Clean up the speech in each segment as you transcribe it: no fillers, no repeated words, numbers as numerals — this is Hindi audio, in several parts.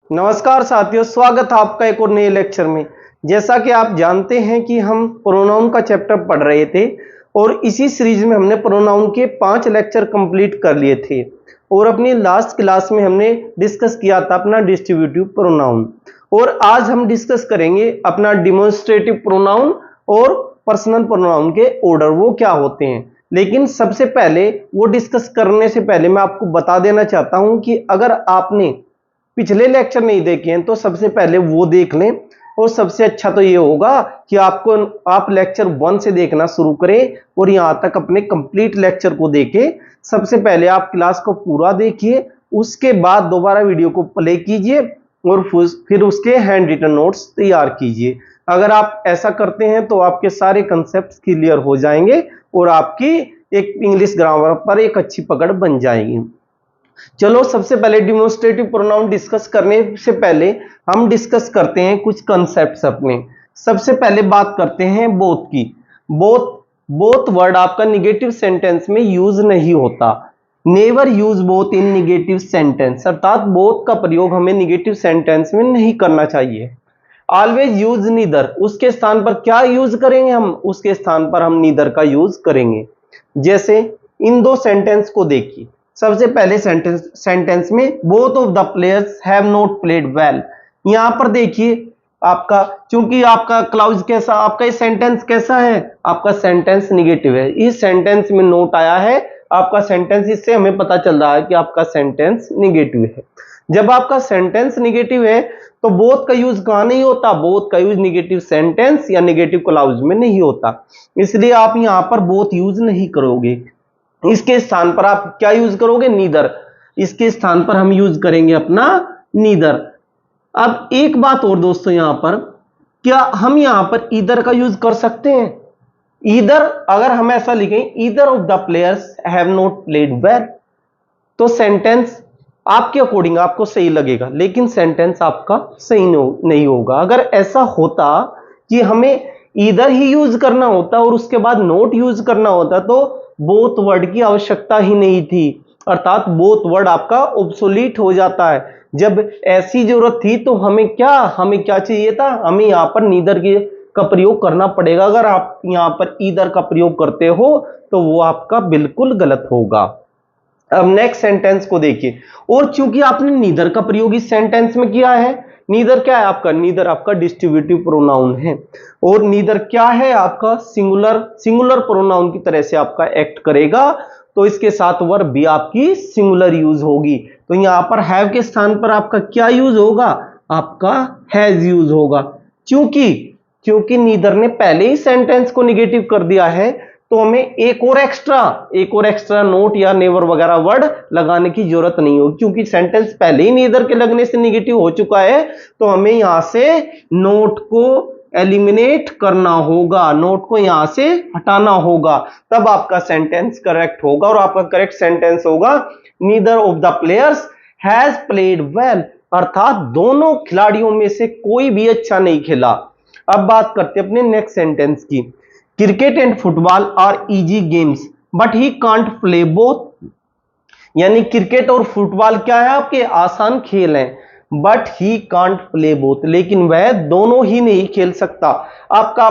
नमस्कार साथियों, स्वागत है आपका एक और नए लेक्चर में। जैसा कि आप जानते हैं कि हम प्रोनाउन का चैप्टर पढ़ रहे थे और इसी सीरीज में हमने प्रोनाउन के 5 लेक्चर कंप्लीट कर लिए थे और अपनी लास्ट क्लास में हमने डिस्कस किया था अपना डिस्ट्रीब्यूटिव प्रोनाउन। और आज हम डिस्कस करेंगे अपना डिमॉन्स्ट्रेटिव प्रोनाउन और पर्सनल प्रोनाउन के ऑर्डर, वो क्या होते हैं। लेकिन सबसे पहले वो डिस्कस करने से पहले मैं आपको बता देना चाहता हूं कि अगर आपने पिछले लेक्चर नहीं देखे हैं तो सबसे पहले वो देख लें। और सबसे अच्छा तो ये होगा कि आप लेक्चर 1 से देखना शुरू करें और यहां तक अपने कंप्लीट लेक्चर को देखें। सबसे पहले आप क्लास को पूरा देखिए, उसके बाद दोबारा वीडियो को प्ले कीजिए और फिर उसके हैंड रिटन नोट्स तैयार कीजिए। अगर आप ऐसा करते हैं तो आपके सारे कंसेप्ट क्लियर हो जाएंगे और आपकी एक इंग्लिश ग्रामर पर एक अच्छी पकड़ बन जाएगी। चलो सबसे पहले डिमॉन्स्ट्रेटिव प्रोनाउन डिस्कस करने से पहले हम डिस्कस करते हैं कुछ कॉन्सेप्ट्स अपने। सबसे पहले बात करते हैं बोथ की। बोथ वर्ड आपका निगेटिव सेंटेंस में यूज नहीं होता। Never use both in negative sentence, अर्थात बोथ का प्रयोग हमें निगेटिव सेंटेंस में नहीं करना चाहिए। ऑलवेज यूज नीदर, उसके स्थान पर क्या यूज करेंगे हम, उसके स्थान पर हम नीदर का यूज करेंगे। जैसे इन दो सेंटेंस को देखिए। सबसे पहले सेंटेंस में both of the players have not played well. यहां पर देखिए आपका, चूंकि आपका क्लाउज कैसा, आपका ये सेंटेंस कैसा है, आपका सेंटेंस निगेटिव है। इस सेंटेंस में नोट आया है आपका सेंटेंस, इससे हमें पता चल रहा है कि आपका सेंटेंस निगेटिव है। जब आपका सेंटेंस निगेटिव है तो बोथ का यूज कहां नहीं होता, बोथ का यूज निगेटिव सेंटेंस या निगेटिव क्लाउज में नहीं होता। इसलिए आप यहां पर बोथ यूज नहीं करोगे। इसके स्थान पर आप क्या यूज करोगे, नीदर। इसके स्थान पर हम यूज करेंगे अपना नीदर। अब एक बात और दोस्तों, यहां पर क्या हम यहां पर ईदर का यूज कर सकते हैं। ईदर अगर हम ऐसा लिखें, either of the players have not played well, तो सेंटेंस आपके अकॉर्डिंग आपको सही लगेगा, लेकिन सेंटेंस आपका सही नहीं होगा। अगर ऐसा होता कि हमें ईदर ही यूज करना होता और उसके बाद नोट यूज करना होता तो बोथ वर्ड की आवश्यकता ही नहीं थी, अर्थात बोथ वर्ड आपका ऑब्सोलीट हो जाता है। जब ऐसी जरूरत थी तो हमें क्या चाहिए था, हमें यहां पर नीदर का प्रयोग करना पड़ेगा। अगर आप यहां पर ईदर का प्रयोग करते हो तो वो आपका बिल्कुल गलत होगा। अब नेक्स्ट सेंटेंस को देखिए। और चूंकि आपने नीदर का प्रयोग इस सेंटेंस में किया है, नीदर क्या है आपका, नीदर आपका डिस्ट्रीब्यूटिव प्रोनाउन है और नीदर क्या है आपका सिंगुलर प्रोनाउन की तरह से आपका एक्ट करेगा, तो इसके साथ वर्ब भी आपकी सिंगुलर यूज होगी। तो यहां पर हैव के स्थान पर आपका क्या यूज होगा, आपका हैज यूज होगा। क्योंकि नीदर ने पहले ही सेंटेंस को निगेटिव कर दिया है, तो हमें एक और एक्स्ट्रा नोट या नेवर वगैरह वर्ड लगाने की जरूरत नहीं होगी, क्योंकि सेंटेंस पहले ही नीदर के लगने से निगेटिव हो चुका है। तो हमें यहां से नोट को एलिमिनेट करना होगा, नोट को यहां से हटाना होगा, तब आपका सेंटेंस करेक्ट होगा। और आपका करेक्ट सेंटेंस होगा neither of the players has played well, अर्थात दोनों खिलाड़ियों में से कोई भी अच्छा नहीं खेला। अब बात करते हैं अपने नेक्स्ट सेंटेंस की। Cricket and football are easy games but he can't play both, यानी क्रिकेट और फुटबॉल क्या है, आपके आसान खेल हैं, but he can't play both, लेकिन वह दोनों ही नहीं खेल सकता। आपका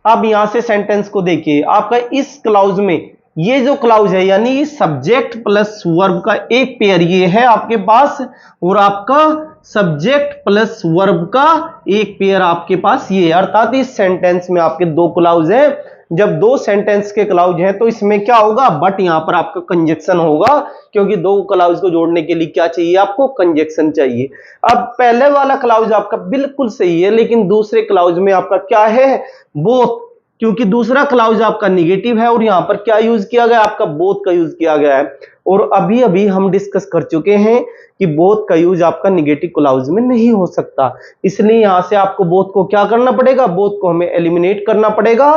अब यहां से सेंटेंस को देखिए। आपका इस क्लाउज में ये जो क्लाउज है, यानी सब्जेक्ट प्लस वर्ब का एक पेयर ये है आपके पास, और आपका सब्जेक्ट प्लस वर्ब का एक पेयर आपके पास ये है। अर्थात इस सेंटेंस में आपके दो क्लाउज हैं। जब दो सेंटेंस के क्लाउज हैं तो इसमें क्या होगा, बट यहां पर आपका कंजक्शन होगा, क्योंकि दो क्लाउज को जोड़ने के लिए क्या चाहिए, आपको कंजक्शन चाहिए। अब पहले वाला क्लाउज आपका बिल्कुल सही है, लेकिन दूसरे क्लाउज में आपका क्या है, बोथ, क्योंकि दूसरा क्लाउज आपका निगेटिव है और यहां पर क्या यूज किया गया, आपका बोथ का यूज किया गया है। और अभी अभी हम डिस्कस कर चुके हैं कि बोथ का यूज आपका निगेटिव क्लाउज में नहीं हो सकता, इसलिए यहां से आपको बोथ को क्या करना पड़ेगा, बोथ को हमें एलिमिनेट करना पड़ेगा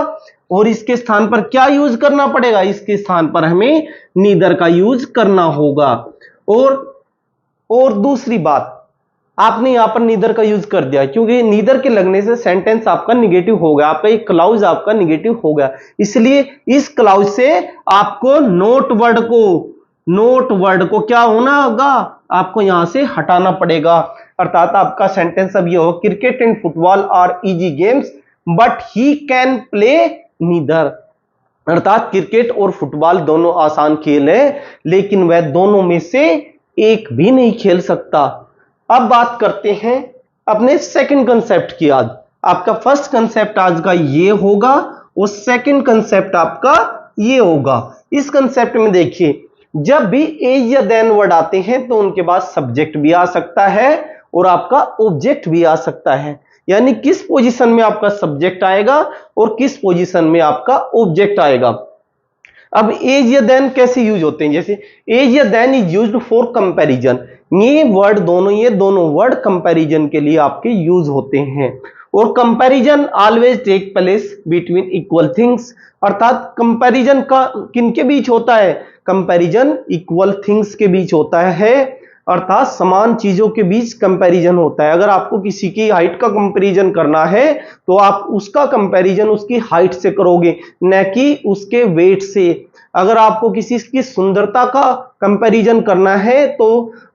और इसके स्थान पर क्या यूज करना पड़ेगा, इसके स्थान पर हमें नीदर का यूज करना होगा। और दूसरी बात, आपने यहां पर नीदर का यूज कर दिया, क्योंकि नीदर के लगने से सेंटेंस आपका निगेटिव हो गया, आपका एक क्लाउज आपका निगेटिव हो गया। इसलिए इस क्लाउज से आपको नोट वर्ड को क्या होना होगा, आपको यहां से हटाना पड़ेगा। अर्थात आपका सेंटेंस अब ये हो, cricket and football are easy games but he can play neither. अर्थात क्रिकेट और फुटबॉल दोनों आसान खेल है, लेकिन वह दोनों में से एक भी नहीं खेल सकता। अब बात करते हैं अपने सेकंड कंसेप्ट की। आज आपका फर्स्ट कंसेप्ट आज का ये होगा और सेकंड कंसेप्ट आपका ये होगा। इस कंसेप्ट में देखिए, जब भी एज या देन वर्ड आते हैं तो उनके बाद सब्जेक्ट भी आ सकता है और आपका ऑब्जेक्ट भी आ सकता है। यानी किस पोजीशन में आपका सब्जेक्ट आएगा और किस पोजीशन में आपका ऑब्जेक्ट आएगा। अब एज या देन कैसे यूज होते हैं, जैसे एज या than is used for comparison. ये दोनों वर्ड कंपैरिजन के लिए आपके यूज होते हैं। और comparison always take place between equal things. अर्थात कंपैरिजन का किनके बीच होता है, कंपैरिजन इक्वल थिंग्स के बीच होता है, अर्थात समान चीजों के बीच कंपैरिजन होता है। अगर आपको किसी की हाइट का कंपैरिजन करना है तो आप उसका कंपैरिजन उसकी हाइट से करोगे, न कि उसके वेट से। अगर आपको किसी की सुंदरता का कंपैरिजन करना है तो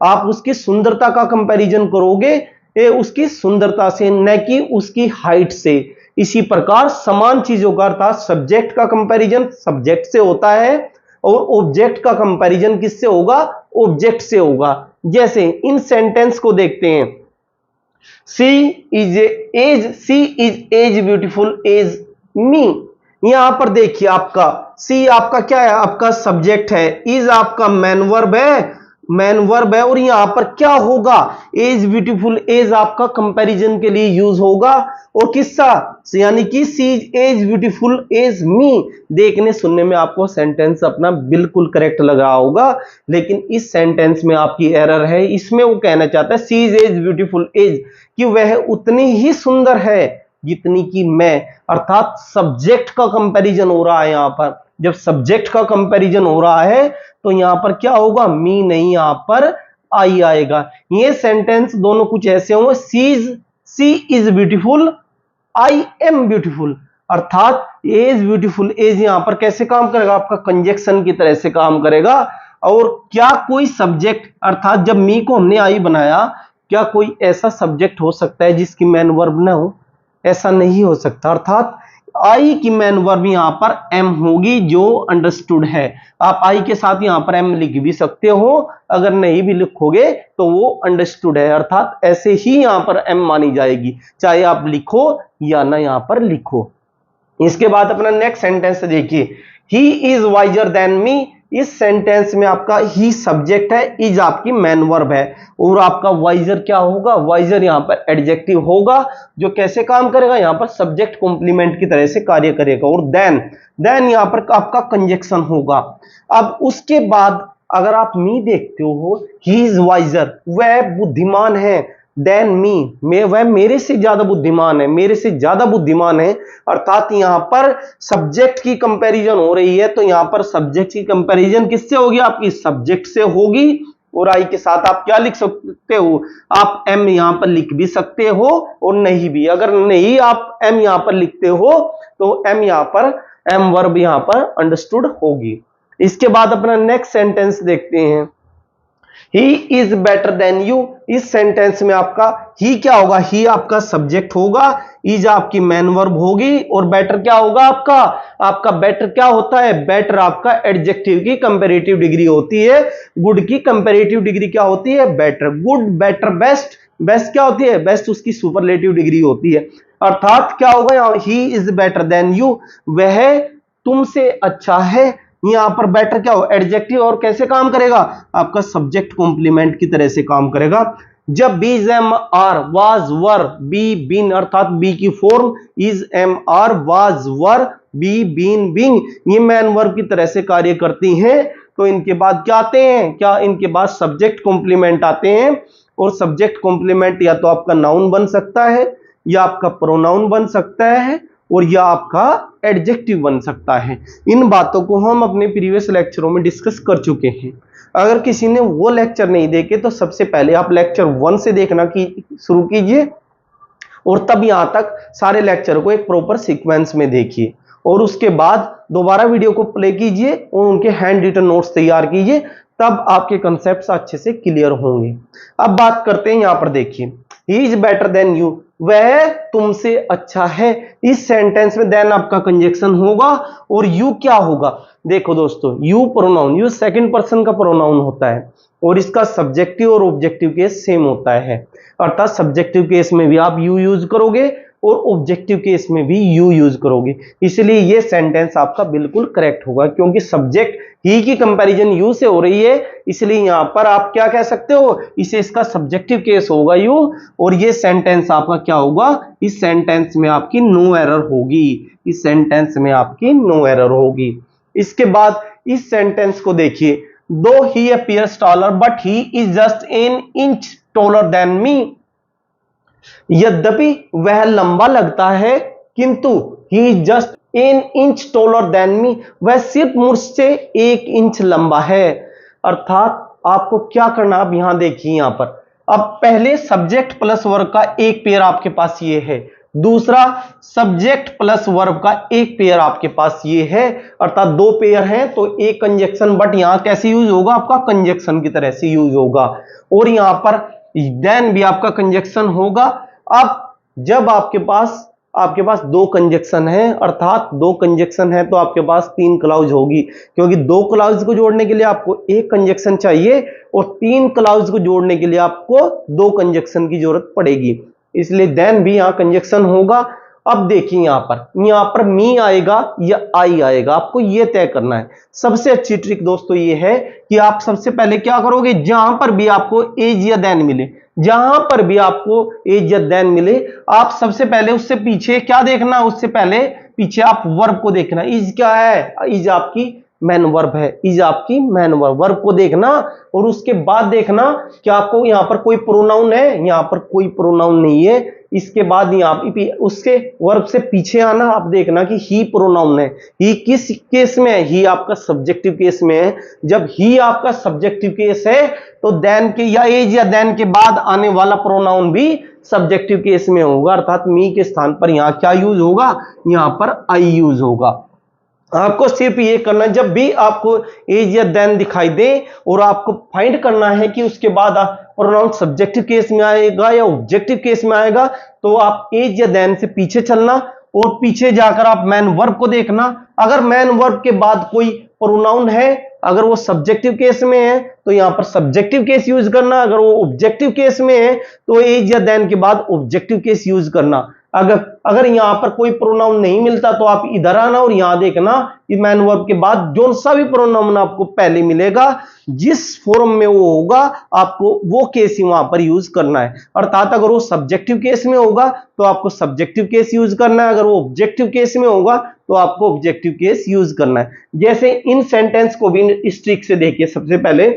आप उसकी सुंदरता का कंपैरिजन करोगे उसकी सुंदरता से, न कि उसकी हाइट से। इसी प्रकार समान चीजों का अर्थात सब्जेक्ट का कंपैरिजन सब्जेक्ट से होता है और ऑब्जेक्ट का कंपैरिजन किससे होगा, ऑब्जेक्ट से होगा। जैसे इन सेंटेंस को देखते हैं, सी इज एज ब्यूटीफुल एज मी। यहां पर देखिए आपका सी आपका क्या है, आपका सब्जेक्ट है, इज आपका मैन वर्ब है और यहां पर क्या होगा, एज ब्यूटीफुल एज आपका कंपैरिजन के लिए यूज होगा। और किसका, यानी कि सी एज ब्यूटीफुल एज मी। देखने सुनने में आपको सेंटेंस अपना बिल्कुल करेक्ट लग रहा होगा, लेकिन इस सेंटेंस में आपकी एरर है। इसमें वो कहना चाहता है सी इज एज ब्यूटीफुल एज, कि वह उतनी ही सुंदर है जितनी कि मैं। अर्थात सब्जेक्ट का कंपैरिजन हो रहा है। यहां पर जब सब्जेक्ट का कंपैरिजन हो रहा है तो यहां पर क्या होगा, मी नहीं, यहां पर आई आएगा। ये सेंटेंस दोनों कुछ ऐसे होंगे, she is beautiful, I am beautiful. अर्थात एज ब्यूटीफुल एज यहां पर कैसे काम करेगा, आपका कंजक्शन की तरह से काम करेगा। और क्या कोई सब्जेक्ट, अर्थात जब मी को हमने आई बनाया, क्या कोई ऐसा सब्जेक्ट हो सकता है जिसकी मैन वर्ब ना हो, ऐसा नहीं हो सकता। अर्थात आई की मैन वर्ब यहां पर एम होगी, जो अंडरस्टूड है। आप आई के साथ यहां पर एम लिख भी सकते हो, अगर नहीं भी लिखोगे तो वो अंडरस्टूड है। अर्थात ऐसे ही यहां पर एम मानी जाएगी, चाहे आप लिखो या ना यहां पर लिखो। इसके बाद अपना नेक्स्ट सेंटेंस देखिए, he is visor than me. इस सेंटेंस में आपका ही सब्जेक्ट है, इज आपकी मैन वर्ब है और आपका वाइजर क्या होगा, वाइजर यहां पर एडजेक्टिव होगा, जो कैसे काम करेगा, यहां पर सब्जेक्ट कॉम्प्लीमेंट की तरह से कार्य करेगा। और देन यहां पर आपका कंजक्शन होगा। अब उसके बाद अगर आप मी देखते हो, ही इज वाइजर, वह बुद्धिमान है, देन मी, वह मेरे से ज्यादा बुद्धिमान है, मेरे से ज्यादा बुद्धिमान है। अर्थात यहां पर सब्जेक्ट की कंपैरिजन हो रही है, तो यहां पर सब्जेक्ट की कंपैरिजन किससे होगी, आपकी सब्जेक्ट से होगी। और आई के साथ आप क्या लिख सकते हो, आप एम यहां पर लिख भी सकते हो और नहीं भी। अगर नहीं आप एम यहां पर लिखते हो तो एम यहां पर एम वर्ब यहां पर अंडरस्टूड होगी। इसके बाद अपना नेक्स्ट सेंटेंस देखते हैं, he is better than you. इस सेंटेंस में आपका ही क्या होगा, ही आपका सब्जेक्ट होगा, इज आपकी मैन वर्ब होगी और बेटर क्या होगा, आपका बेटर क्या होता है, बेटर आपका एडजेक्टिव की कंपैरेटिव डिग्री होती है। गुड की कंपैरेटिव डिग्री क्या होती है, better. Good, better, best, best क्या होती है, बेस्ट उसकी सुपरलेटिव डिग्री होती है। अर्थात क्या होगा यहां, he is better than you, वह तुमसे अच्छा है। यहां पर बेटर क्या हो, एडजेक्टिव, और कैसे काम करेगा, आपका सब्जेक्ट कॉम्प्लीमेंट की तरह से काम करेगा। जब be is am are, was, were, be, been, अर्थात बी की form is am are, was, were, be, been, being, ये मैन वर्ब की तरह से कार्य करती हैं, तो इनके बाद क्या आते हैं, क्या इनके बाद सब्जेक्ट कॉम्प्लीमेंट आते हैं। और सब्जेक्ट कॉम्प्लीमेंट या तो आपका नाउन बन सकता है, या आपका प्रोनाउन बन सकता है, और या आपका एडजेक्टिव बन सकता है। इन बातों को हम अपने प्रीवियस लेक्चरों में डिस्कस कर चुके हैं। अगर किसी ने वो लेक्चर नहीं देखे तो सबसे पहले आप लेक्चर 1 से देखना शुरू कीजिए और तब यहां तक सारे लेक्चर को एक प्रॉपर सीक्वेंस में देखिए, और उसके बाद दोबारा वीडियो को प्ले कीजिए और उनके हैंड रिटन नोट्स तैयार कीजिए, तब आपके कंसेप्ट्स अच्छे से क्लियर होंगे। अब बात करते हैं यहां पर, देखिए he is better than you, वह तुमसे अच्छा है। इस सेंटेंस में देन आपका कंजक्शन होगा और यू क्या होगा, देखो दोस्तों you pronoun, you second person का प्रोनाउन होता है और इसका सब्जेक्टिव और ऑब्जेक्टिव केस सेम होता है, अर्थात सब्जेक्टिव केस में भी आप यू यूज करोगे और ऑब्जेक्टिव केस में भी यू यूज करोगे, इसलिए ये सेंटेंस आपका बिल्कुल करेक्ट होगा, क्योंकि सब्जेक्ट ही की कंपैरिजन यू से हो रही है, इसलिए यहां पर आप क्या कह सकते हो, इसे इसका सब्जेक्टिव केस होगा यू, और ये सेंटेंस आपका क्या होगा, इस सेंटेंस में आपकी नो एरर होगी, इस सेंटेंस में आपकी नो एरर होगी। इसके बाद इस सेंटेंस को देखिए, दो ही appears taller but he is just an inch taller than me, यद्यपि वह लंबा लगता है किंतु he is just an inch taller than me, वह सिर्फ मुझसे 1 इंच लंबा है। अर्थात आपको क्या करना, अब यहां देखिए, यहां पर अब पहले सब्जेक्ट प्लस वर्ब का एक पेयर आपके पास ये है, दूसरा सब्जेक्ट प्लस वर्ब का एक पेयर आपके पास ये है, अर्थात 2 पेयर हैं तो एक कंजक्शन, बट यहां कैसे यूज होगा, आपका कंजक्शन की तरह से यूज होगा, और यहां पर देन भी आपका कंजक्शन होगा। अब जब आपके पास 2 कंजक्शन है, अर्थात 2 कंजक्शन है तो आपके पास 3 क्लाउज होगी, क्योंकि 2 क्लाउज को जोड़ने के लिए आपको एक कंजक्शन चाहिए और 3 क्लाउज को जोड़ने के लिए आपको 2 कंजक्शन की जरूरत पड़ेगी, इसलिए देन भी यहां कंजक्शन होगा। अब देखिए यहां पर मी आएगा या आई आएगा, आपको यह तय करना है। सबसे अच्छी ट्रिक दोस्तों ये है कि आप सबसे पहले क्या करोगे, जहां पर भी आपको एज या देन मिले, जहां पर भी आपको एज या देन मिले, आप सबसे पहले उससे पीछे क्या देखना, उससे पहले पीछे आप वर्ब को देखना। इज क्या है, इज आपकी मैन वर्ब है, इज आपकी मैन वर्ब को देखना, और उसके बाद देखना कि आपको यहां पर कोई प्रोनाउन है, यहां पर कोई प्रोनाउन नहीं है, इसके बाद यहां उसके वर्ब से पीछे आना, आप देखना कि ही प्रोनाउन है। ही किस केस में है, ही आपका सब्जेक्टिव केस में है। जब ही आपका सब्जेक्टिव केस है तो देन के या एज या देन के बाद आने वाला प्रोनाउन भी सब्जेक्टिव केस में होगा, अर्थात मी के स्थान पर यहां क्या यूज होगा, यहां पर आई यूज होगा। आपको सिर्फ ये करना है, जब भी आपको एज या देन दिखाई दे और आपको फाइंड करना है कि उसके बाद प्रोनाउन सब्जेक्टिव केस में आएगा या ऑब्जेक्टिव केस में आएगा, तो आप एज या देन से पीछे चलना और पीछे जाकर आप मैन वर्ब को देखना। अगर मैन वर्ब के बाद कोई प्रोनाउन है, अगर वो सब्जेक्टिव केस में है तो यहां पर सब्जेक्टिव केस यूज करना, अगर वो ऑब्जेक्टिव केस में है तो एज या देन के बाद ऑब्जेक्टिव केस यूज करना। अगर यहां पर कोई प्रोनाउन नहीं मिलता तो आप इधर आना और यहां देखना कि मैन वर्ब के बाद जो सा भी प्रोनाउन आपको पहले मिलेगा, जिस फॉर्म में वो होगा, आपको वो केस ही वहां पर यूज करना है। अर्थात अगर वो सब्जेक्टिव केस में होगा तो आपको सब्जेक्टिव केस यूज करना है, अगर वो ऑब्जेक्टिव केस में होगा तो आपको ऑब्जेक्टिव केस यूज करना है। जैसे इन सेंटेंस को भी इस ट्रिक से देखिए, सबसे पहले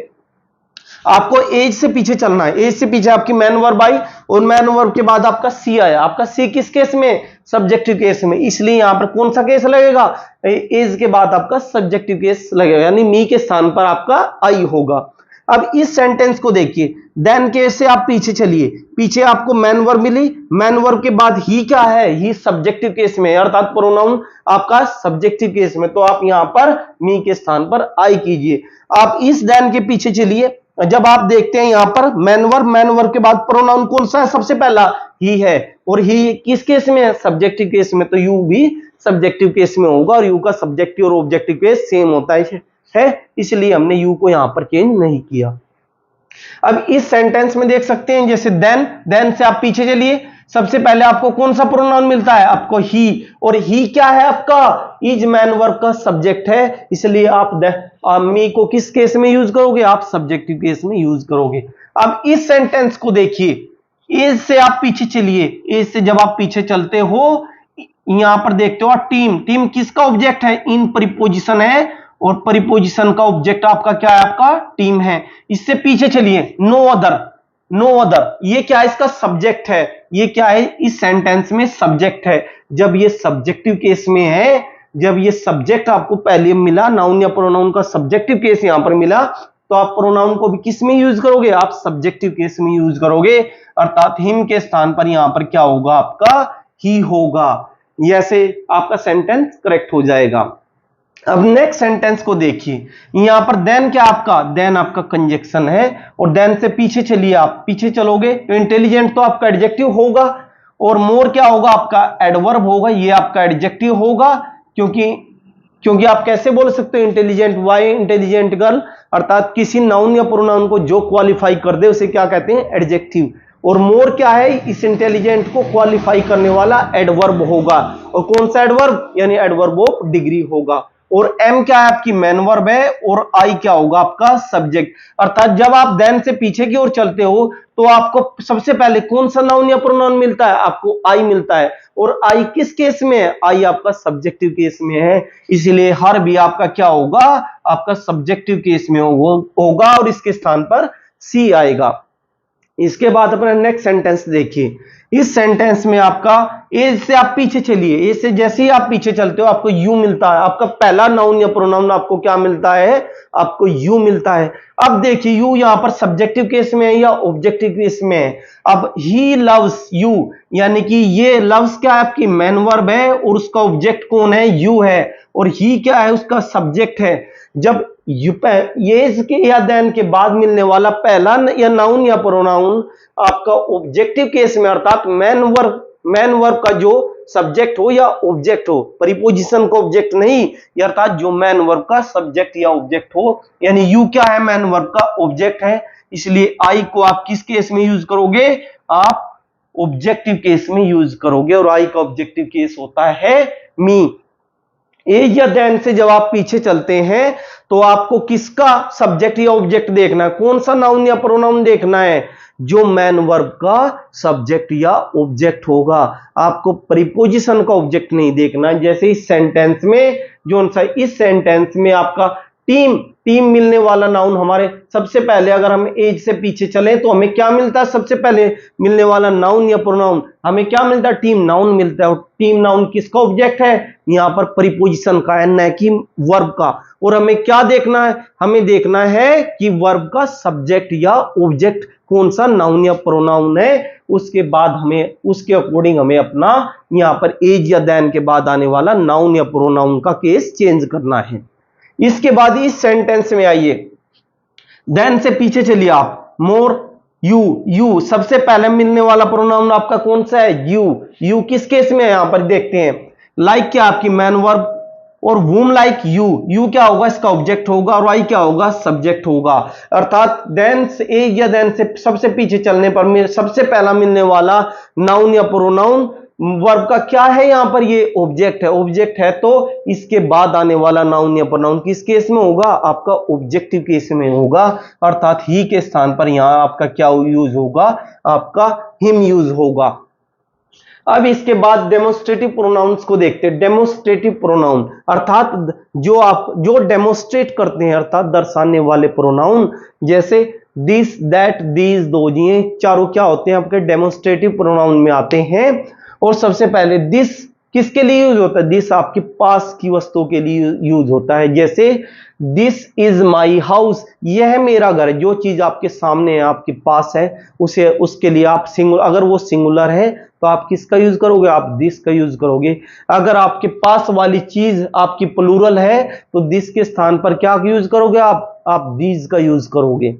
आपको एज से पीछे चलना है, एज से पीछे आपकी मैन वर्ब आई और मैन वर्ब के बाद आपका सी आया, आपका सी किस केस में, सब्जेक्टिव केस में, इसलिए यहां पर कौन सा केस लगेगा, एज के बाद आपका सब्जेक्टिव केस लगेगा, यानी मी के स्थान पर आपका आई होगा। अब इस सेंटेंस को देखिए, देन केस से आप पीछे चलिए, पीछे आपको मैन वर्ब मिली, मैन वर्ब के बाद ही क्या है, ही सब्जेक्टिव केस में, अर्थात प्रोनाउन आपका सब्जेक्टिव केस में, तो आप यहां पर मी के स्थान पर आई कीजिए। आप इस देन के पीछे चलिए, जब आप देखते हैं यहां पर मैन वर्ब के बाद प्रोनाउन कौन सा है, सबसे पहला ही है, और ही किस केस में है, सब्जेक्टिव केस में, तो यू भी सब्जेक्टिव केस में होगा, और यू का सब्जेक्टिव और ऑब्जेक्टिव केस सेम होता है, इसलिए हमने यू को यहां पर चेंज नहीं किया। अब इस सेंटेंस में देख सकते हैं, जैसे देन से आप पीछे चलिए, सबसे पहले आपको कौन सा प्रोनाउन मिलता है, आपको ही, और ही क्या है, आपका इज मैन वर्ब का सब्जेक्ट है, इसलिए आप मी को किस केस में यूज करोगे, आप सब्जेक्टिव केस में यूज करोगे। अब इस सेंटेंस को देखिए, एज से आप पीछे चलिए, एज से जब आप पीछे चलते हो, यहां पर देखते हो टीम किसका ऑब्जेक्ट है, इन प्रीपोजिशन है, और प्रीपोजिशन का ऑब्जेक्ट आपका क्या है, आपका टीम है। इससे पीछे चलिए, नो अदर, ये क्या है, इसका सब्जेक्ट है, ये क्या है, इस सेंटेंस में सब्जेक्ट है। जब ये सब्जेक्टिव केस में है, जब ये सब्जेक्ट आपको पहले मिला, नाउन या प्रोनाउन का सब्जेक्टिव केस यहां पर मिला, तो आप प्रोनाउन को भी किस में यूज करोगे, आप सब्जेक्टिव केस में यूज करोगे, अर्थात हिम के स्थान पर यहां पर क्या होगा, आपका ही होगा। ऐसे आपका सेंटेंस करेक्ट हो जाएगा। अब नेक्स्ट सेंटेंस को देखिए, यहां पर देन क्या आपका, देन आपका कंजक्शन है, और देन से पीछे चलिए, आप पीछे चलोगे तो इंटेलिजेंट तो आपका एडजेक्टिव होगा, और मोर क्या होगा आपका एडवर्ब होगा, ये आपका एडजेक्टिव होगा, क्योंकि क्योंकि आप कैसे बोल सकते हो इंटेलिजेंट, वाई इंटेलिजेंट गर्ल, अर्थात किसी नाउन या प्रोनाउन को जो क्वालिफाई कर दे उसे क्या कहते हैं, एडजेक्टिव। और मोर क्या है, इस इंटेलिजेंट को क्वालिफाई करने वाला एडवर्ब होगा, और कौन सा एडवर्ब, यानी एडवर्ब ऑफ डिग्री होगा। और एम क्या है आपकी मैन वर्ब है, और आई क्या होगा आपका सब्जेक्ट। अर्थात जब आप देन से पीछे की ओर चलते हो तो आपको सबसे पहले कौन सा नाउन या प्रोनाउन मिलता है, आपको आई मिलता है, और आई किस केस में है, आई आपका सब्जेक्टिव केस में है, इसलिए हर भी आपका क्या होगा, आपका सब्जेक्टिव केस में होगा, और इसके स्थान पर सी आएगा। इसके बाद अपना नेक्स्ट सेंटेंस देखिए, इस सेंटेंस में आपका ए से आप पीछे चलिए, ए से जैसे ही आप पीछे चलते हो आपको यू मिलता है, आपका पहला नाउन या प्रोनाउन आपको क्या मिलता है, आपको यू मिलता है। अब देखिए यू यहां पर सब्जेक्टिव केस में है या ऑब्जेक्टिव केस में है। अब ही लव्स यू, यानी कि ये लव्स क्या है आपकी मैन वर्ब है, और उसका ऑब्जेक्ट कौन है, यू है, और ही क्या है उसका सब्जेक्ट है। जब ये इसके या देन के बाद मिलने वाला पहला या नाउन या प्रोनाउन आपका ऑब्जेक्टिव केस में, अर्थात मैन वर्ब का जो सब्जेक्ट हो या ऑब्जेक्ट हो, प्रीपोजिशन को ऑब्जेक्ट नहीं, अर्थात जो मैन वर्ब का सब्जेक्ट या ऑब्जेक्ट हो, यानी यू क्या है मैन वर्ब का ऑब्जेक्ट है, इसलिए आई को आप किस केस में यूज करोगे, आप ऑब्जेक्टिव केस में यूज करोगे, और आई का ऑब्जेक्टिव केस होता है मी। एज या देन से जब आप पीछे चलते हैं तो आपको किसका सब्जेक्ट या ऑब्जेक्ट देखना है, कौन सा नाउन या प्रोनाउन देखना है, जो मैन वर्ब का सब्जेक्ट या ऑब्जेक्ट होगा, आपको प्रीपोजिशन का ऑब्जेक्ट नहीं देखना है। जैसे इस सेंटेंस में जो सा इस सेंटेंस में आपका टीम टीम मिलने वाला नाउन, हमारे सबसे पहले अगर हम एज से पीछे चलें तो हमें क्या मिलता है, सबसे पहले मिलने वाला नाउन या प्रोनाउन हमें क्या मिलता है, टीम नाउन मिलता है, और टीम नाउन किसका ऑब्जेक्ट है, यहां पर प्रीपोजिशन का है, न कि वर्ब का। और हमें क्या देखना है, हमें देखना है कि वर्ब का सब्जेक्ट या ऑब्जेक्ट कौन सा नाउन या प्रोनाउन है, उसके बाद हमें उसके अकॉर्डिंग हमें अपना यहां पर एज या देन के बाद आने वाला नाउन या प्रोनाउन का केस चेंज करना है। इसके बाद इस सेंटेंस में आइए, देन से पीछे चलिए आप, मोर यू सबसे पहले मिलने वाला प्रोनाउन आपका कौन सा है, यू किस केस में है, यहां पर देखते हैं, लाइक क्या आपकी मैन वर्ब, और वूम लाइक यू क्या होगा, इसका ऑब्जेक्ट होगा, और आई क्या होगा, सब्जेक्ट होगा। अर्थात देन से एज या देन से सबसे पीछे चलने पर सबसे पहला मिलने वाला नाउन या प्रोनाउन वर्ब का क्या है, यहां पर ये ऑब्जेक्ट है, तो इसके बाद आने वाला नाउन या प्रोनाउन किस केस में होगा, आपका ऑब्जेक्टिव केस में होगा, अर्थात ही के स्थान पर यहां आपका क्या यूज होगा, आपका हिम यूज होगा। अब इसके बाद डेमोस्ट्रेटिव प्रोनाउंस को देखते हैं। डेमोस्ट्रेटिव प्रोनाउन अर्थात जो डेमोस्ट्रेट करते हैं, अर्थात दर्शाने वाले प्रोनाउन, जैसे दिस दैट दीज दोज, ये चारों क्या होते हैं आपके डेमोस्ट्रेटिव प्रोनाउन में आते हैं। और सबसे पहले दिस किसके लिए यूज होता है, दिस आपके पास की वस्तुओं के लिए यूज होता है, जैसे दिस इज माई हाउस, यह मेरा घर है, जो चीज आपके सामने है, आपके पास है, उसे उसके लिए आप अगर वो सिंगुलर है तो आप किसका यूज करोगे, आप दिस का यूज करोगे। अगर आपके पास वाली चीज आपकी प्लूरल है तो दिस के स्थान पर क्या यूज करोगे, आप दीज का यूज करोगे।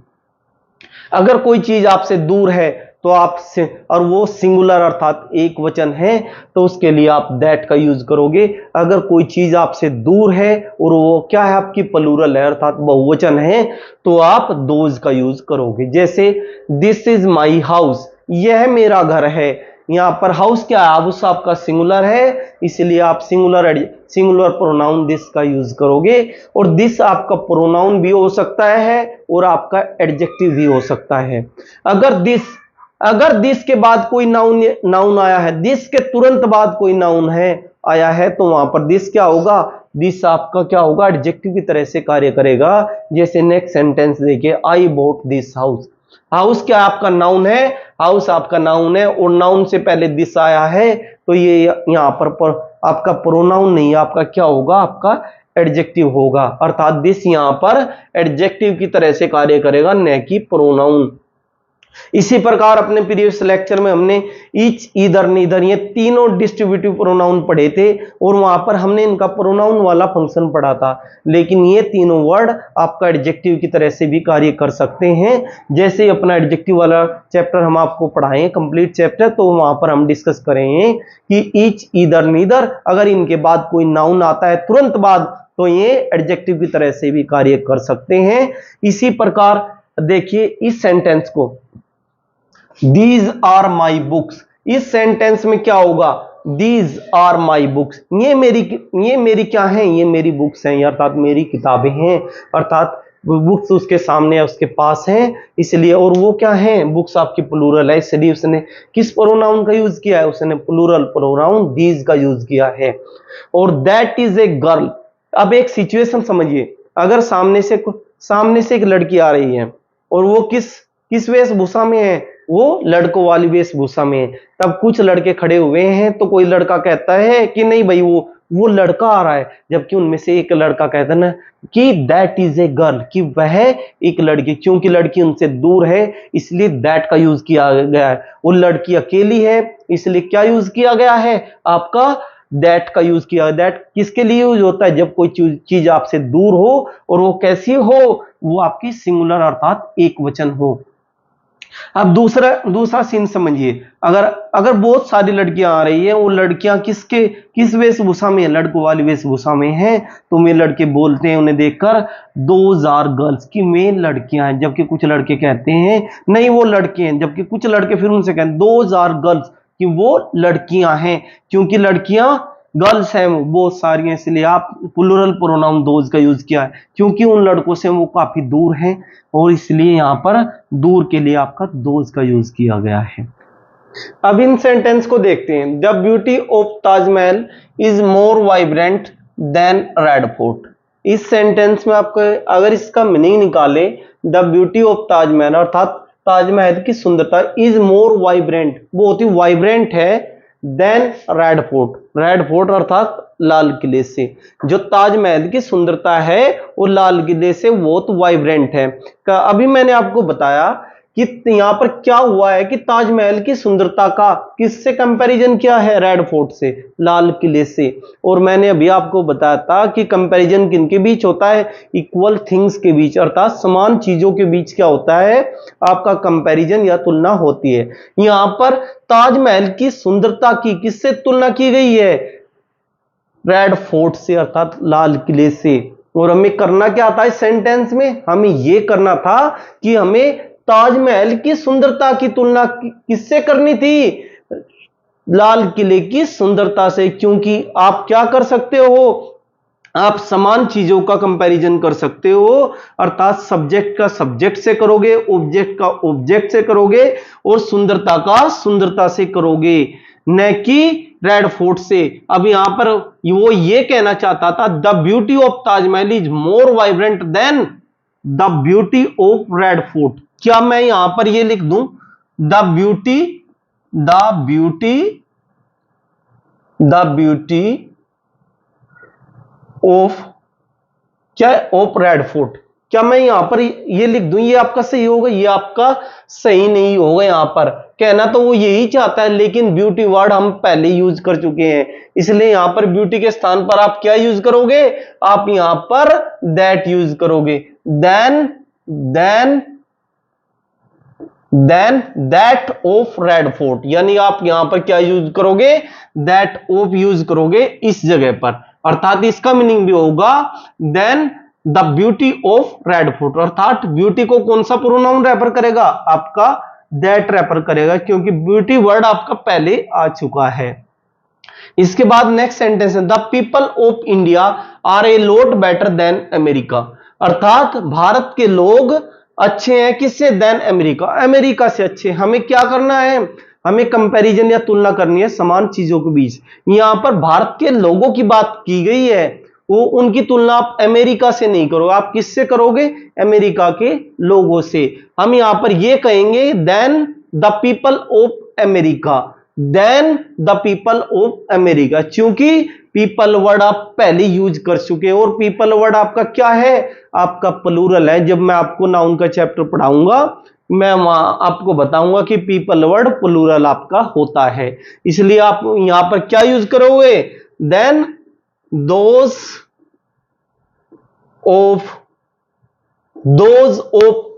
अगर कोई चीज आपसे दूर है तो आप से, और वो सिंगुलर अर्थात एक वचन है, तो उसके लिए आप दैट का यूज करोगे। अगर कोई चीज आपसे दूर है और वो क्या है, आपकी प्लूरल है अर्थात बहुवचन है, तो आप दोज का यूज करोगे। जैसे दिस इज माई हाउस, यह मेरा घर है, यहां पर हाउस क्या है, हाउस आपका सिंगुलर है, इसलिए आप सिंगुलर प्रोनाउन दिस का यूज करोगे। और दिस आपका प्रोनाउन भी हो सकता है और आपका एडजेक्टिव भी हो सकता है। अगर दिस के बाद कोई नाउन आया है, दिस के तुरंत बाद कोई नाउन आया है, तो वहां पर दिस क्या होगा, दिस आपका क्या होगा, एडजेक्टिव की तरह से कार्य करेगा। जैसे नेक्स्ट सेंटेंस देखिए, आई बोट दिस हाउस, हाउस क्या आपका नाउन है, हाउस आपका नाउन है, और नाउन से पहले दिस आया है, तो ये यहां पर आपका प्रोनाउन नहीं, आपका क्या होगा, आपका एडजेक्टिव होगा। अर्थात दिस यहां पर एडजेक्टिव की तरह से कार्य करेगा, न कि प्रोनाउन। इसी प्रकार अपने प्रीवियस लेक्चर में हमने ईच, ईदर, नीदर ये तीनों डिस्ट्रीब्यूटिव प्रोनाउन पढ़े थे और वहां पर हमने इनका प्रोनाउन वाला फंक्शन पढ़ा था। लेकिन ये तीनों वर्ड आपका एडजेक्टिव की तरह से भी कार्य कर सकते हैं। जैसे अपना एडजेक्टिव वाला चैप्टर हम आपको पढ़ाएं कंप्लीट चैप्टर, तो वहां पर हम डिस्कस करेंगे कि ईच, ईदर, नीदर अगर इनके बाद कोई नाउन आता है तुरंत बाद, तो ये एडजेक्टिव की तरह से भी कार्य कर सकते हैं। इसी प्रकार देखिए इस सेंटेंस को, These are my books, इस सेंटेंस में क्या होगा? These are my books, ये मेरी क्या है? ये मेरी बुक्स हैं, अर्थात मेरी किताबें हैं, अर्थात बुक्स उसके सामने है, उसके पास हैं, इसलिए। और वो क्या है? बुक्स आपकी प्लूरल है, इसलिए उसने किस प्रोनाउन का यूज किया है? उसने प्लूरल प्रोनाउन दीज का यूज किया है। और दैट इज ए गर्ल, अब एक सिचुएशन समझिए, अगर सामने से एक लड़की आ रही है और वो किस वेशभूषा में है? वो लड़कों वाली वेशभूषा में है। तब कुछ लड़के खड़े हुए हैं, तो कोई लड़का कहता है कि नहीं भाई वो लड़का आ रहा है, जबकि उनमें से एक लड़का कहता है ना कि दैट इज ए गर्ल, कि वह एक लड़की, क्योंकि लड़की उनसे दूर है इसलिए दैट का यूज किया गया है। वो लड़की अकेली है इसलिए क्या यूज किया गया है? आपका दैट का यूज किया। दैट किसके लिए यूज होता है? जब कोई चीज आपसे दूर हो और वो कैसी हो? वो आपकी सिंगुलर अर्थात एक वचन हो। अब दूसरा सीन समझिए, अगर बहुत सारी लड़कियां आ रही हैं, वो लड़कियां किस वेशभूषा में है? लड़कों वाली वेशभूषा में है, तो वे लड़के बोलते हैं उन्हें देखकर दोज आर गर्ल्स, कि वे लड़कियां हैं। जबकि कुछ लड़के कहते हैं नहीं वो लड़के हैं, जबकि कुछ लड़के फिर उनसे कहते हैं दोज आर गर्ल्स, कि वो लड़कियां हैं, क्योंकि लड़कियां गर्ल्स हैं वो बहुत सारी हैं, इसलिए आप प्लूरल प्रोनाउन दोज का यूज किया है, क्योंकि उन लड़कों से वो काफी दूर हैं और इसलिए यहां पर दूर के लिए आपका दोज का यूज किया गया है। अब इन सेंटेंस को देखते हैं। The beauty of Taj Mahal is more vibrant than red fort. इस सेंटेंस में आपको अगर इसका मीनिंग निकाले, द ब्यूटी ऑफ ताजमहल अर्थात ताजमहल की सुंदरता इज मोर वाइब्रेंट, बहुत ही वाइब्रेंट है, than red fort, red fort अर्थात लाल किले से। जो ताजमहल की सुंदरता है वो लाल किले से बहुत वाइब्रेंट है। अभी मैंने आपको बताया कि यहां पर क्या हुआ है कि ताजमहल की सुंदरता का किससे कंपैरिजन किया है? रेड फोर्ट से, लाल किले से। और मैंने अभी आपको बताया था कि कंपैरिजन किनके बीच होता है? इक्वल थिंग्स के बीच, अर्थात समान चीजों के बीच क्या होता है? आपका कंपैरिजन या तुलना होती है। यहां पर ताजमहल की सुंदरता की किससे तुलना की गई है? रेड फोर्ट से, अर्थात लाल किले से। और हमें करना क्या था इस सेंटेंस में? हमें यह करना था कि हमें ताजमहल की सुंदरता की तुलना किससे करनी थी? लाल किले की सुंदरता से। क्योंकि आप क्या कर सकते हो? आप समान चीजों का कंपैरिजन कर सकते हो, अर्थात सब्जेक्ट का सब्जेक्ट से करोगे, ऑब्जेक्ट का ऑब्जेक्ट से करोगे और सुंदरता का सुंदरता से करोगे, न कि रेड फोर्ट से। अब यहां पर वो ये कहना चाहता था the beauty of Taj Mahal is more vibrant than the beauty of red fort. क्या मैं यहां पर ये लिख दूं द ब्यूटी ऑफ क्या ऑफ रेड फोर्ट, क्या मैं यहां पर ये लिख दूं? ये आपका सही होगा? ये आपका सही नहीं होगा। यहां पर कहना तो वो यही चाहता है, लेकिन ब्यूटी वर्ड हम पहले यूज कर चुके हैं, इसलिए यहां पर ब्यूटी के स्थान पर आप क्या यूज करोगे? आप यहां पर दैट यूज करोगे। Than that of red fort, यानी आप यहां पर क्या यूज करोगे? दैट ऑफ यूज करोगे इस जगह पर, अर्थात इसका मीनिंग भी होगा than the beauty of red fort, अर्थात ब्यूटी को कौन सा प्रोनाउन रेफर करेगा? आपका दैट रेफर करेगा, क्योंकि ब्यूटी वर्ड आपका पहले आ चुका है। इसके बाद नेक्स्ट सेंटेंस है the people of India are a lot better than America, अर्थात भारत के लोग अच्छे हैं किससे? देन अमेरिका, अमेरिका से अच्छे। हमें क्या करना है? हमें कंपैरिजन या तुलना करनी है समान चीजों के बीच। यहां पर भारत के लोगों की बात की गई है, वो उनकी तुलना आप अमेरिका से नहीं करोगे, आप किससे करोगे? अमेरिका के लोगों से। हम यहां पर ये कहेंगे than the people of America, than the people of America, क्योंकि पीपल वर्ड आप पहले यूज कर चुके हैं और पीपल वर्ड आपका क्या है, आपका प्लूरल है। जब मैं आपको नाउन का चैप्टर पढ़ाऊंगा मैं वहां आपको बताऊंगा कि पीपल वर्ड प्लूरल आपका होता है, इसलिए आप यहां पर क्या यूज करोगे, than those of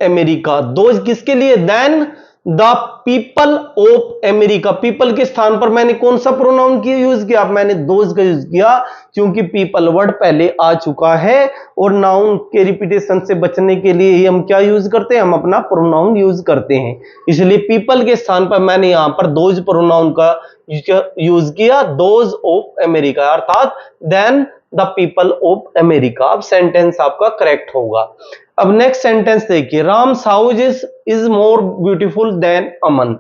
America. Those किसके लिए, than the people of America. People के स्थान पर मैंने कौन सा प्रोनाउन की यूज किया, मैंने दोज का यूज किया, क्योंकि पीपल वर्ड पहले आ चुका है और नाउन के रिपीटेशन से बचने के लिए ही हम क्या यूज करते हैं, हम अपना प्रोनाउन यूज करते हैं। इसलिए पीपल के स्थान पर मैंने यहां पर दोज प्रोनाउन का यूज किया, दोज ऑफ अमेरिका, अर्थात than the people of America. अब सेंटेंस आपका करेक्ट होगा। अब नेक्स्ट सेंटेंस देखिए, Ram's house is more beautiful than Aman,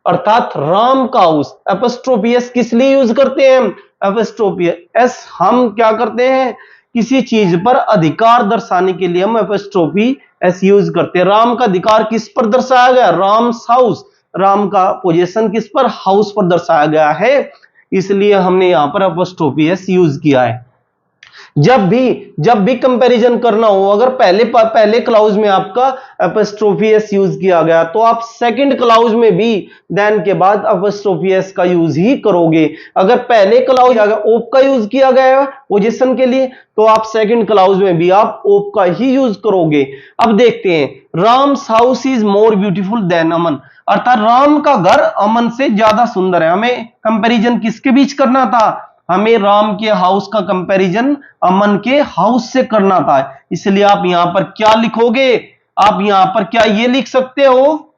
अर्थात राम का हाउस, एपोस्ट्रोफी एस किस लिए यूज करते हैं, एपोस्ट्रोफी एस हम क्या करते हैं, किसी चीज पर अधिकार दर्शाने के लिए हम एपोस्ट्रोफी एस यूज करते हैं। राम का अधिकार किस पर दर्शाया गया, राम्स हाउस, राम का पोजीशन किस पर, हाउस पर दर्शाया गया है, इसलिए हमने यहां पर एपोस्ट्रोफी एस यूज किया है। जब भी कंपैरिजन करना हो, अगर पहले क्लाउज में आपका एपोस्ट्रोफी एस यूज किया गया तो आप सेकंड क्लाउज में भी देन के बाद एपोस्ट्रोफी एस का यूज ही करोगे। अगर पहले क्लाउज ओप का यूज किया गया है पोजीशन के लिए तो आप सेकंड क्लाउज में भी आप ओप का ही यूज करोगे। अब देखते हैं, Ram's house is more beautiful than Aman, अर्थात राम का घर अमन से ज्यादा सुंदर है। हमें कंपैरिजन किसके बीच करना था, हमें राम के हाउस का कंपैरिजन अमन के हाउस से करना था, इसलिए आप यहां पर क्या लिखोगे, आप यहां पर क्या ये लिख सकते हो,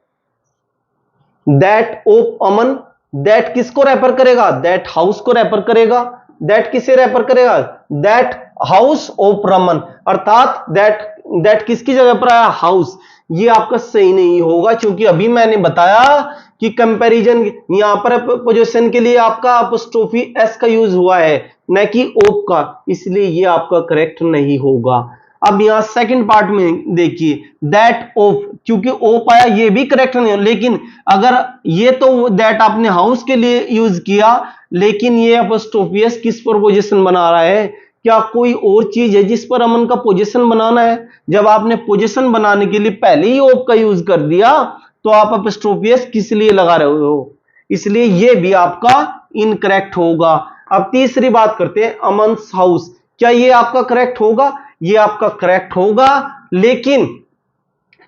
दैट ऑफ अमन। दैट किसको रेफर करेगा, दैट हाउस को रेफर करेगा। दैट किसे रेफर करेगा, दैट हाउस ऑफ रमन, अर्थात दैट किसकी जगह पर आया, हाउस। ये आपका सही नहीं होगा, क्योंकि अभी मैंने बताया कि कंपैरिजन यहां पर पोजीशन के लिए आपका एपोस्ट्रोफी एस का यूज हुआ है न कि ओप का, इसलिए ये आपका करेक्ट नहीं होगा। अब यहां सेकंड पार्ट में देखिए, दैट ऑफ, क्योंकि ओप आया ये भी करेक्ट नहीं है, लेकिन अगर ये तो दैट आपने हाउस के लिए यूज किया, लेकिन ये एपोस्ट्रोफी एस किस पर पोजीशन बना रहा है, क्या कोई और चीज है जिस पर अमन का पोजीशन बनाना है। जब आपने पोजीशन बनाने के लिए पहले ही ओप का यूज कर दिया तो आप एपोस्ट्रोफी एस किस लिए लगा रहे हो, इसलिए ये भी आपका इनकरेक्ट होगा। अब तीसरी बात करते हैं, अमन्स हाउस, क्या ये आपका करेक्ट होगा, ये आपका करेक्ट होगा, लेकिन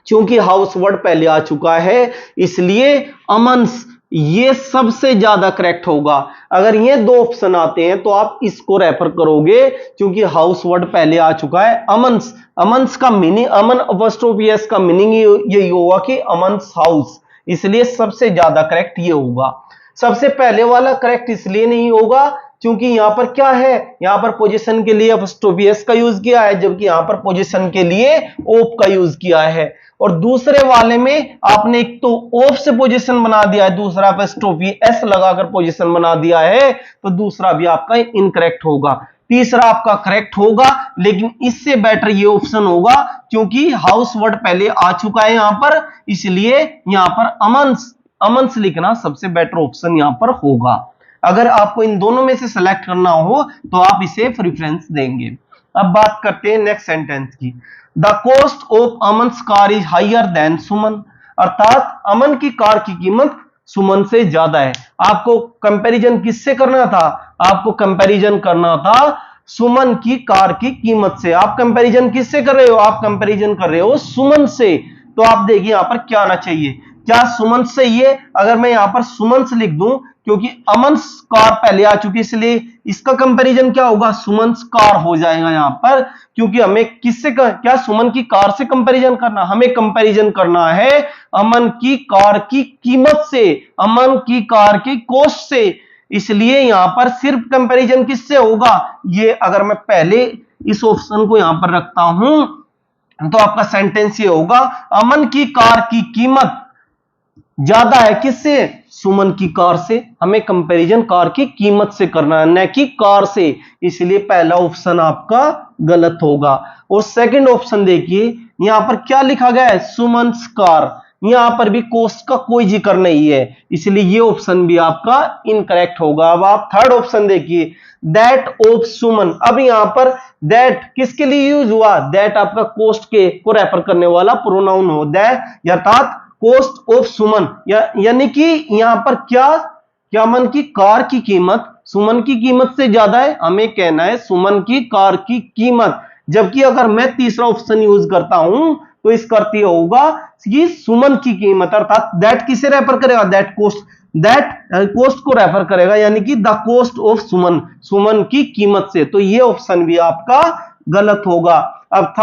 क्योंकि हाउस वर्ड पहले आ चुका है इसलिए अमन्स ये सबसे ज्यादा करेक्ट होगा। अगर ये दो ऑप्शन आते हैं तो आप इसको रेफर करोगे, क्योंकि हाउस वर्ड पहले आ चुका है। अमन्स, अमन्स का मीनिंग, अमन अपोस्ट्रोफी एस का मीनिंग यही होगा कि अमन्स हाउस, इसलिए सबसे ज्यादा करेक्ट ये होगा। सबसे पहले वाला करेक्ट इसलिए नहीं होगा क्योंकि यहां पर क्या है, यहां पर पोजीशन के लिए एपोस्ट्रोफी एस का यूज किया है, जबकि यहां पर पोजीशन के लिए ओप का यूज किया है। और दूसरे वाले में आपने एक तो ऑफ से पोजीशन बना दिया है, दूसरा एपोस्ट्रोफी एस लगाकर पोजीशन बना दिया है, तो दूसरा भी आपका इनकरेक्ट होगा। तीसरा आपका करेक्ट होगा, लेकिन इससे बेटर ये ऑप्शन होगा, क्योंकि हाउस वर्ड पहले आ चुका है यहां पर, इसलिए यहां पर अमन्स, अमन्स लिखना सबसे बेटर ऑप्शन यहां पर होगा। अगर आपको इन दोनों में से सेलेक्ट करना हो तो आप इसे प्रेफरेंस देंगे। अब बात करते हैं नेक्स्ट सेंटेंस की, the cost of Aman's car is higher than Suman, अर्थात अमन की कार की कीमत सुमन से ज्यादा है। आपको कंपैरिजन किससे करना था, आपको कंपैरिजन करना था सुमन की कार की कीमत से। आप कंपैरिजन किससे कर रहे हो, आप कंपैरिजन कर रहे हो सुमन से, तो आप देखिए यहां पर क्या आना चाहिए, क्या सुमन से, ये अगर मैं यहां पर सुमन से लिख दूं, क्योंकि अमन्स कार पहले आ चुकी इसलिए इसका कंपैरिजन क्या होगा, सुमन्स कार हो जाएगा यहां पर, क्योंकि हमें किससे क्या सुमन की कार से कंपैरिजन करना, हमें कंपैरिजन करना है अमन की कार की कीमत से, अमन की कार की कॉस्ट से, इसलिए यहां पर सिर्फ कंपैरिजन किससे होगा, ये अगर मैं पहले इस ऑप्शन को यहां पर रखता हूं तो आपका सेंटेंस ये होगा, अमन की कार की कीमत ज्यादा है किससे, सुमन की कार से। हमें कंपैरिजन कार की कीमत से करना है न कि कार से, इसलिए पहला ऑप्शन आपका गलत होगा। और सेकंड ऑप्शन देखिए, यहां पर क्या लिखा गया है, सुमन्स कार, यहां पर भी कोस्ट का कोई जिक्र नहीं है, इसलिए ये ऑप्शन भी आपका इनकरेक्ट होगा। अब आप थर्ड ऑप्शन देखिए, दैट ऑफ सुमन। अब यहां पर दैट किसके लिए यूज हुआ? दैट आपका कोस्ट के को रेफर करने वाला प्रोनाउन हो, दैट अर्थात कोस्ट ऑफ सुमन, यानी कि यहां पर क्या मन की कार की कीमत सुमन की कीमत से ज्यादा है। हमें कहना है सुमन की कार की कीमत, जबकि अगर मैं तीसरा ऑप्शन यूज करता हूं तो इसका अर्थ यह होगा कि सुमन की कीमत, अर्थात दैट किसे रेफर करेगा? दैट कोस्ट को रेफर करेगा, यानी कि द कोस्ट ऑफ सुमन, सुमन की कीमत से। तो ये ऑप्शन भी आपका गलत होगा। अब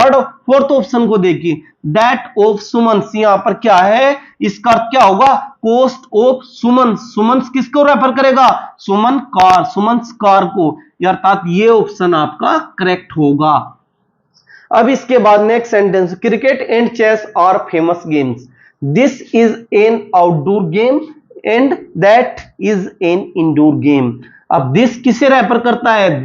फोर्थ ऑप्शन को देखिए, दैट ऑफ सुमन, यहां पर क्या है? इसका अर्थ क्या होगा? कोस्ट ऑफ सुमन, सुमन किसको रेफर करेगा? सुमन कार को, अर्थात ये ऑप्शन आपका करेक्ट होगा। अब इसके बाद next sentence, cricket and chess are famous games, this is an outdoor game and that is an indoor game. अब दिस किसे रेफर करता है?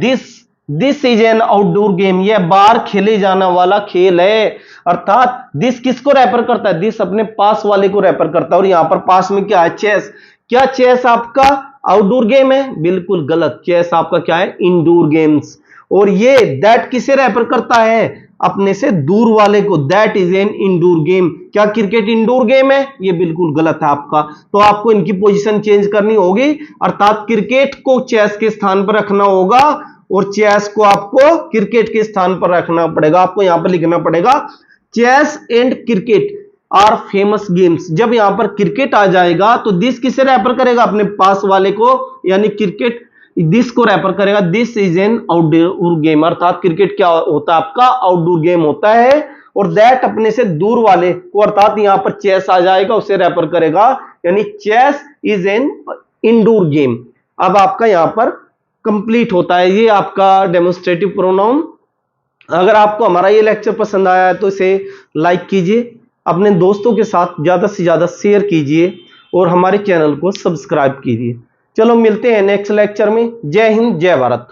This is an outdoor game, यह बाहर खेले जाने वाला खेल है, अर्थात दिस किसको रेफर करता है? दिस अपने पास वाले को रेफर करता है। और यहां पर पास में क्या है? चेस। क्या चेस आपका आउटडोर गेम है? बिल्कुल गलत, चेस आपका क्या है? Indoor games. और ये दैट किसे रेफर करता है? अपने से दूर वाले को, that is an indoor game. क्या क्रिकेट इंडोर गेम है? ये बिल्कुल गलत है आपका। तो आपको इनकी पोजीशन चेंज करनी होगी, अर्थात क्रिकेट को चेस के स्थान पर रखना होगा और चेस को आपको क्रिकेट के स्थान पर रखना पड़ेगा। आपको यहां पर लिखना पड़ेगा chess and cricket are famous games. जब यहां पर क्रिकेट आ जाएगा तो दिस किसे रेफर करेगा? अपने पास वाले को, यानी क्रिकेट दिस को रेफर करेगा, this is an outdoor game, अर्थात क्रिकेट क्या होता है? आपका आउटडोर गेम होता है। और दैट अपने से दूर वाले को, अर्थात यहां पर चेस आ जाएगा, उसे रेफर करेगा, यानी chess is an indoor game. अब आपका यहां पर कंप्लीट होता है ये आपका डेमोन्स्ट्रेटिव प्रोनाउन। अगर आपको हमारा ये लेक्चर पसंद आया है तो इसे लाइक कीजिए, अपने दोस्तों के साथ ज्यादा से ज्यादा शेयर कीजिए और हमारे चैनल को सब्सक्राइब कीजिए। चलो मिलते हैं नेक्स्ट लेक्चर में। जय हिंद, जय भारत।